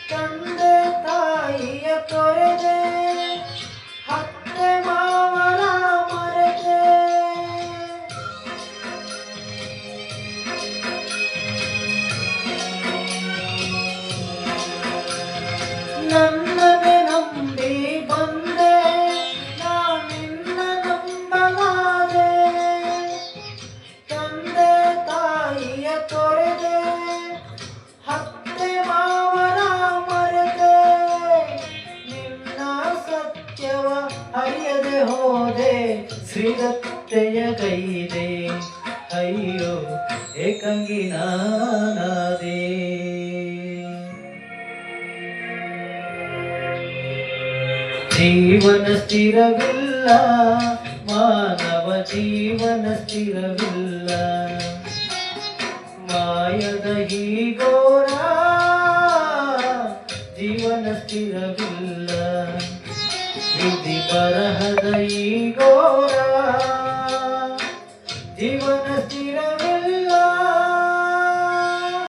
ತಂದೆ ತಾಯಿಯ ತೊರೆದೆ ಅತ್ತೆ ಮಾವನ ಮರೆತೆ ನನ್ನನೆ ನಂಬಿ ಬಂದೆ ನಾನಿನ್ನ ನಂಬಲಾದೆ ತಂದೆ ತಾಯಿಯ ತೊರೆದೆ ಅತ್ತೆ ಮಾವನ ಮರೆತೆ ನಿನ್ನ ಸತ್ಯವ ಅರಿಯದೆ ಹೋದೆ ಶ್ರೀದತ್ತೆಯ ಕೈದೆ ಅಯ್ಯೋ ಏಕಾಂಗಿ ನಾನಾದೆ ಜೀವನ ಸ್ಥಿರವಿಲ್ಲ ಮಾನವ ಜೀವನ ಸ್ಥಿರವಿಲ್ಲ ಮಾಯದ ಹೀಗೋರ ಜೀವನ ಸ್ಥಿರವಿಲ್ಲ ವಿಧಿ ಬರಹದ ಈ